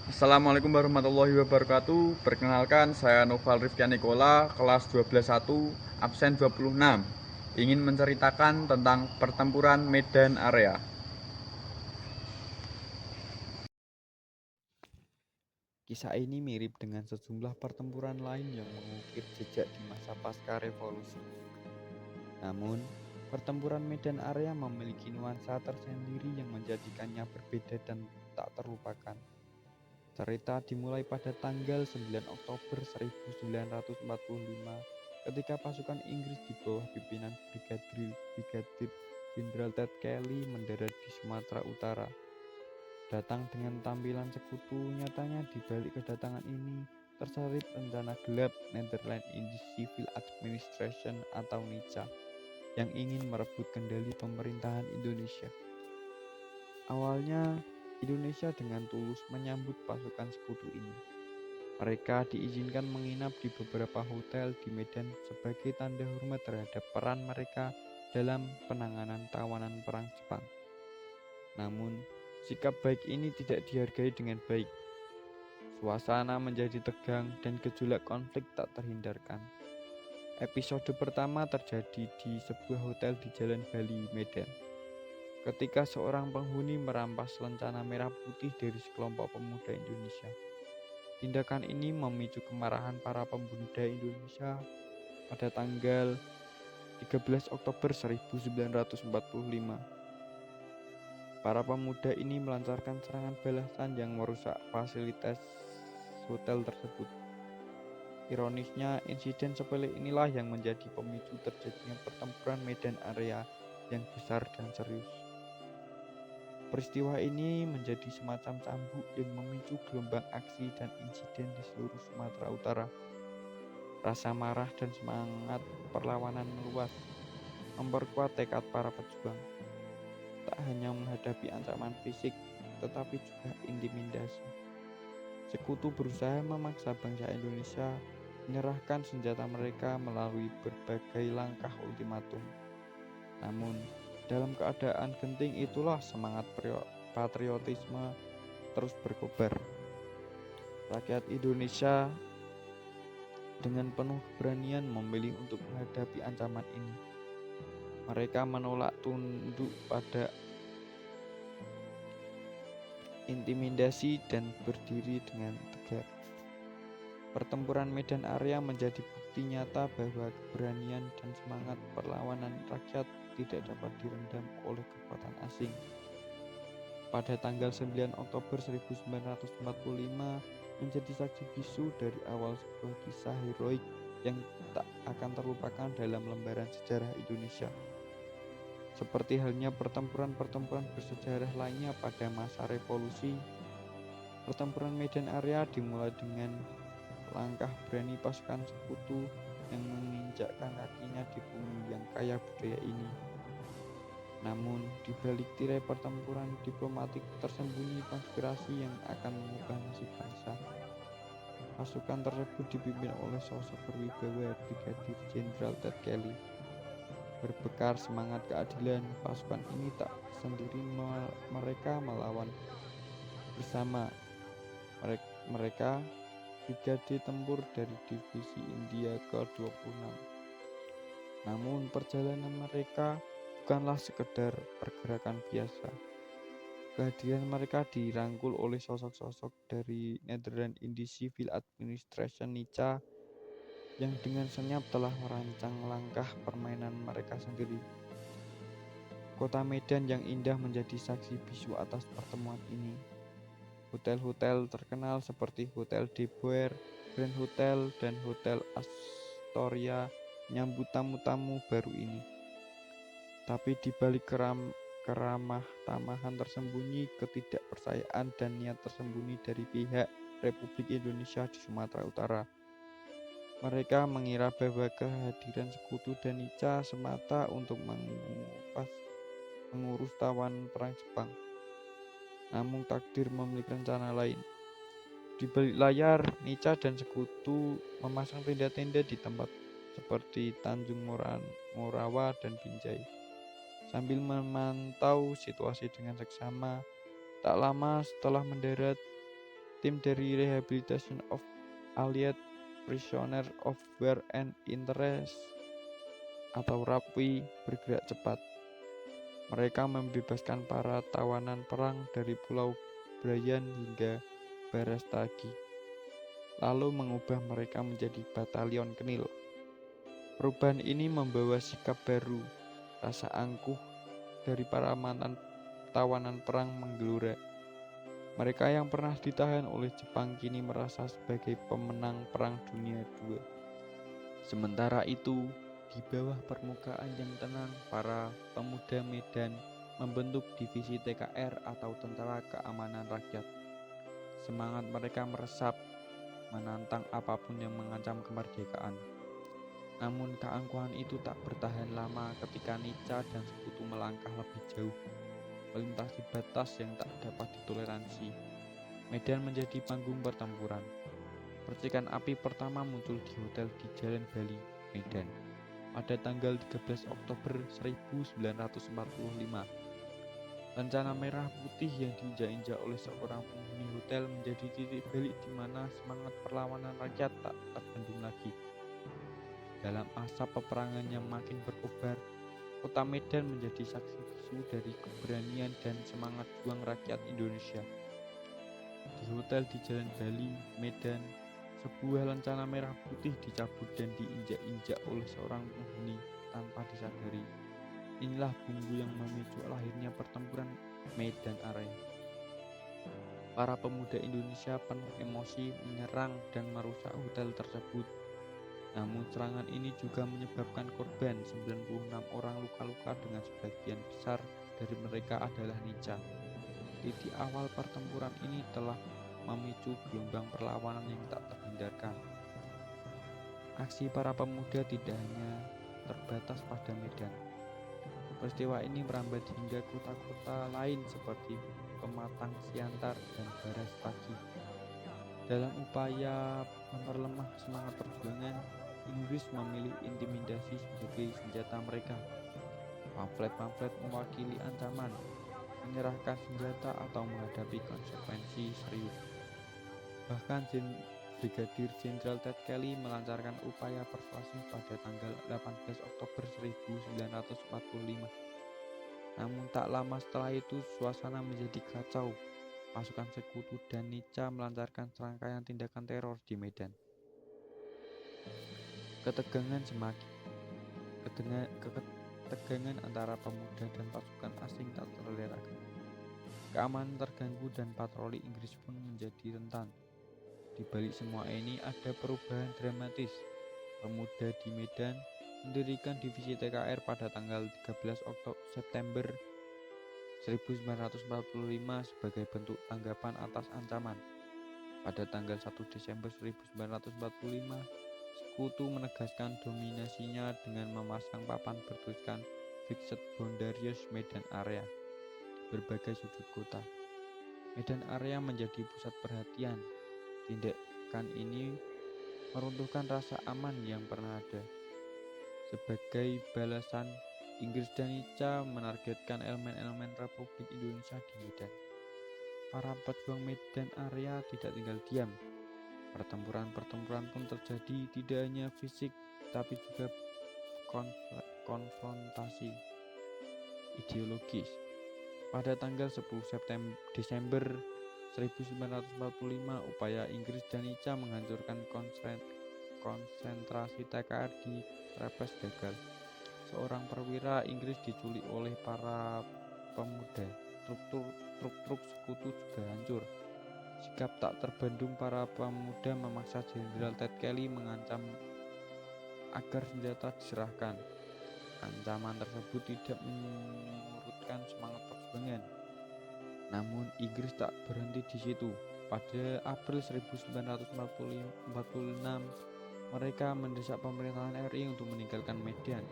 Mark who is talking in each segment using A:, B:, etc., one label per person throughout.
A: Assalamualaikum warahmatullahi wabarakatuh. Perkenalkan, saya Noval Rifkian Nikola, kelas 12.1, absen 26. Ingin menceritakan tentang pertempuran Medan Area.
B: Kisah ini mirip dengan sejumlah pertempuran lain yang mengukir jejak di masa pasca revolusi. Namun, pertempuran Medan Area memiliki nuansa tersendiri yang menjadikannya berbeda dan tak terlupakan. Cerita dimulai pada tanggal 9 Oktober 1945 ketika pasukan Inggris di bawah pimpinan Brigadir Jenderal Ted Kelly mendarat di Sumatera Utara. Datang dengan tampilan sekutu, nyatanya di balik kedatangan ini terselip rencana gelap Netherlands Civil Administration atau NICA yang ingin merebut kendali pemerintahan Indonesia. Awalnya, Indonesia dengan tulus menyambut pasukan sekutu ini. Mereka diizinkan menginap di beberapa hotel di Medan sebagai tanda hormat terhadap peran mereka dalam penanganan tawanan perang Jepang. Namun, sikap baik ini tidak dihargai dengan baik. Suasana menjadi tegang dan gejolak konflik tak terhindarkan. Episode pertama terjadi di sebuah hotel di Jalan Bali, Medan. Ketika seorang penghuni merampas lencana merah putih dari sekelompok pemuda Indonesia. Tindakan ini memicu kemarahan para pemuda Indonesia pada tanggal 13 Oktober 1945. Para pemuda ini melancarkan serangan balasan yang merusak fasilitas hotel tersebut. Ironisnya, insiden sepele inilah yang menjadi pemicu terjadinya pertempuran Medan Area yang besar dan serius. Peristiwa ini menjadi semacam cambuk yang memicu gelombang aksi dan insiden di seluruh Sumatera Utara. Rasa marah dan semangat perlawanan meluas, memperkuat tekad para pejuang. Tak hanya menghadapi ancaman fisik, tetapi juga intimidasi. Sekutu berusaha memaksa bangsa Indonesia menyerahkan senjata mereka melalui berbagai langkah ultimatum. Namun, dalam keadaan genting itulah semangat patriotisme terus berkobar. Rakyat Indonesia dengan penuh keberanian memilih untuk menghadapi ancaman ini. Mereka menolak tunduk pada intimidasi dan berdiri dengan tegar. Pertempuran Medan Area menjadi bukti nyata bahwa keberanian dan semangat perlawanan rakyat tidak dapat direndam oleh kekuatan asing. Pada tanggal 9 Oktober 1945 menjadi saksi bisu dari awal sebuah kisah heroik yang tak akan terlupakan dalam lembaran sejarah Indonesia. Seperti halnya pertempuran-pertempuran bersejarah lainnya pada masa revolusi, pertempuran Medan Area dimulai dengan langkah berani pasukan sekutu yang menginjakkan kakinya di bumi yang kaya budaya ini. Namun, di balik tirai pertempuran diplomatik tersembunyi konspirasi yang akan mengubah nasib bangsa. Pasukan tersebut dipimpin oleh sosok berwibawa Brigadir Jenderal Ted Kelly. Berbekal semangat keadilan, pasukan ini tak sendiri mereka melawan bersama. Mereka Brigade Tempur dari Divisi India ke-26. Namun perjalanan mereka bukanlah sekedar pergerakan biasa. Kehadiran mereka dirangkul oleh sosok-sosok dari Netherlands Civil Administration NICA yang dengan senyap telah merancang langkah permainan mereka sendiri. Kota Medan yang indah menjadi saksi bisu atas pertemuan ini. Hotel-hotel terkenal seperti Hotel De Boer, Grand Hotel, dan Hotel Astoria menyambut tamu-tamu baru ini. Tapi di balik keramah tamahan tersembunyi ketidakpercayaan dan niat tersembunyi dari pihak Republik Indonesia di Sumatera Utara. Mereka mengira bahwa kehadiran sekutu dan NICA semata untuk mengurus tawan perang Jepang. Namun takdir memiliki rencana lain. Di balik layar, Nica dan sekutu memasang tenda-tenda di tempat seperti Tanjung Morawa dan Binjai. Sambil memantau situasi dengan seksama, tak lama setelah mendarat, Tim dari Rehabilitation of Allied Prisoner of War and Interest atau RAPWI bergerak cepat. Mereka membebaskan para tawanan perang dari Pulau Bryan hingga Barastagi, lalu mengubah mereka menjadi batalion Knil. Perubahan ini membawa sikap baru, rasa angkuh dari para mantan tawanan perang menggelora. Mereka yang pernah ditahan oleh Jepang kini merasa sebagai pemenang Perang Dunia II. Sementara itu, di bawah permukaan yang tenang, para pemuda Medan membentuk divisi TKR atau Tentara Keamanan Rakyat. Semangat mereka meresap, menantang apapun yang mengancam kemerdekaan. Namun keangkuhan itu tak bertahan lama ketika Nica dan sekutu melangkah lebih jauh, melintasi batas yang tak dapat ditoleransi. Medan menjadi panggung pertempuran. Percikan api pertama muncul di hotel di Jalan Bali, Medan, pada tanggal 13 Oktober 1945. Lencana merah putih yang diinjak-injak oleh seorang penghuni hotel menjadi titik balik di mana semangat perlawanan rakyat tak terbendung lagi. Dalam asap peperangan yang makin berkobar, kota Medan menjadi saksi bisu dari keberanian dan semangat juang rakyat Indonesia. Di hotel di Jalan Bali, Medan, sebuah lencana merah putih dicabut dan diinjak-injak oleh seorang penghuni tanpa disadari. Inilah bumbu yang memicu lahirnya pertempuran Medan Area. Para pemuda Indonesia penuh emosi menyerang dan merusak hotel tersebut. Namun serangan ini juga menyebabkan korban, 96 orang luka-luka dengan sebagian besar dari mereka adalah Nica. Titik awal pertempuran ini telah memicu gelombang perlawanan yang tak terhindarkan. Aksi para pemuda tidak hanya terbatas pada Medan. Peristiwa ini merambat hingga kota-kota lain seperti Pematang Siantar dan Barastagi. Dalam upaya memperlemah semangat perjuangan, Inggris memilih intimidasi sebagai senjata mereka. Pamflet-pamflet mewakili ancaman, menyerahkan senjata atau menghadapi konsekuensi serius. Bahkan Brigadir Jenderal Ted Kelly melancarkan upaya persuasif pada tanggal 18 Oktober 1945. Namun tak lama setelah itu suasana menjadi kacau. Pasukan sekutu dan Nica melancarkan serangkaian tindakan teror di Medan. Ketegangan antara pemuda dan pasukan asing tak terelakkan. Keamanan terganggu dan patroli Inggris pun menjadi rentan. Di balik semua ini ada perubahan dramatis. Pemuda di Medan mendirikan divisi TKR pada tanggal 13 September 1945 sebagai bentuk tanggapan atas ancaman. Pada tanggal 1 Desember 1945, sekutu menegaskan dominasinya dengan memasang papan bertuliskan Fixed Boundaries Medan Area di berbagai sudut kota. Medan Area menjadi pusat perhatian. Tindakan ini meruntuhkan rasa aman yang pernah ada. Sebagai balasan, Inggris dan Nica menargetkan elemen-elemen Republik Indonesia di Medan. Para pejuang Medan Area tidak tinggal diam. Pertempuran-pertempuran pun terjadi, tidak hanya fisik, tapi juga konfrontasi ideologis. Pada tanggal 10 Desember 1945, upaya Inggris dan Nica menghancurkan konsentrasi TKR di Trepes gagal. Seorang perwira Inggris diculik oleh para pemuda. Truk-truk sekutu juga hancur. Sikap tak terbendung para pemuda memaksa Jenderal Ted Kelly mengancam agar senjata diserahkan. Ancaman tersebut tidak menyurutkan semangat perjuangan. Namun Inggris tak berhenti di situ. Pada April 1946, mereka mendesak pemerintahan RI untuk meninggalkan Medan.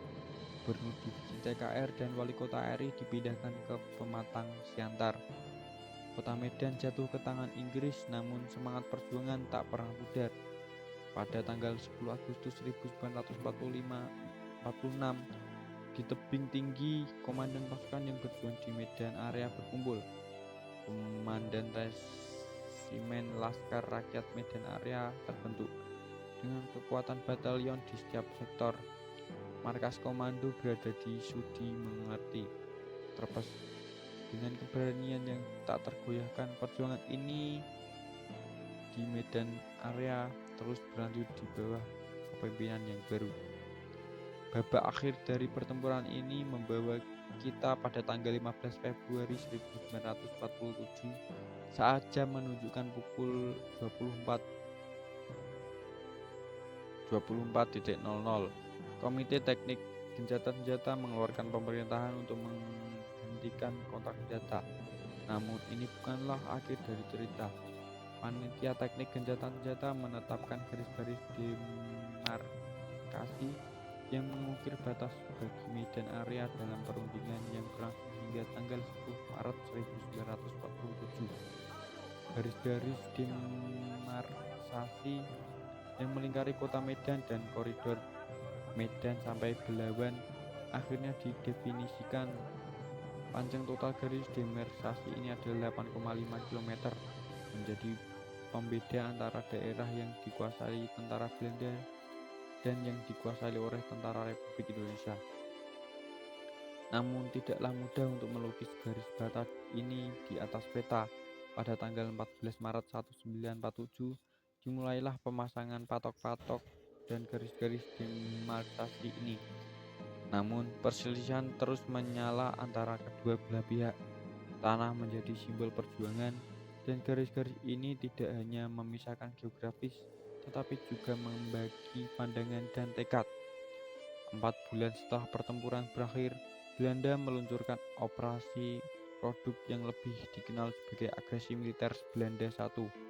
B: Gubernur divisi TKR dan wali kota RI dipindahkan ke Pematang Siantar. Kota Medan jatuh ke tangan Inggris, namun semangat perjuangan tak pernah pudar. Pada tanggal 10 Agustus 1946, di tebing tinggi, komandan pasukan yang berjuang di Medan Area berkumpul. Komandan resimen Laskar Rakyat Medan Area terbentuk dengan kekuatan batalion di setiap sektor. Markas komando berada di Sudi Mengerti. Terlepas dengan keberanian yang tak tergoyahkan, perjuangan ini di Medan Area terus berlanjut di bawah kepemimpinan yang baru. Babak akhir dari pertempuran ini membawa kita pada tanggal 15 Februari 1947 saat jam menunjukkan pukul 24.00. Komite Teknik Gencatan Senjata mengeluarkan pemerintahan untuk menghentikan kontak senjata. Namun ini bukanlah akhir dari cerita. Panitia Teknik Gencatan Senjata menetapkan garis-garis demarkasi yang mengukir batas bagi Medan Area dalam perundingan yang berlangsung hingga tanggal 10 Maret 1947. Garis-garis demarkasi yang melingkari kota Medan dan koridor Medan sampai Belawan akhirnya didefinisikan. Panjang total garis demarkasi ini adalah 8,5 km, menjadi pembeda antara daerah yang dikuasai tentara Belanda dan yang dikuasai oleh tentara Republik Indonesia. Namun tidaklah mudah untuk melukis garis batas ini di atas peta. Pada tanggal 14 Maret 1947 dimulailah pemasangan patok-patok dan garis-garis demarkasi ini. Namun perselisihan terus menyala antara kedua belah pihak. Tanah menjadi simbol perjuangan, dan garis-garis ini tidak hanya memisahkan geografis, tetapi juga membagi pandangan dan tekad. 4 bulan setelah pertempuran berakhir, Belanda meluncurkan operasi produk yang lebih dikenal sebagai agresi militer Belanda I.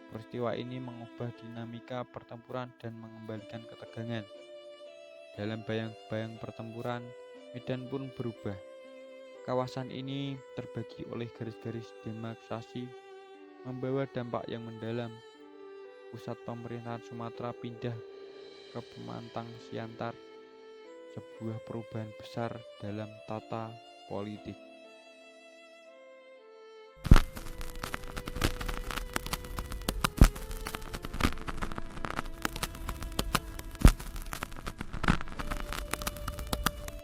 B: Peristiwa ini mengubah dinamika pertempuran dan mengembalikan ketegangan. Dalam bayang-bayang pertempuran, medan pun berubah. Kawasan ini terbagi oleh garis-garis demarkasi, membawa dampak yang mendalam. Pusat pemerintahan Sumatera pindah ke Pemantang Siantar, sebuah perubahan besar dalam tata politik.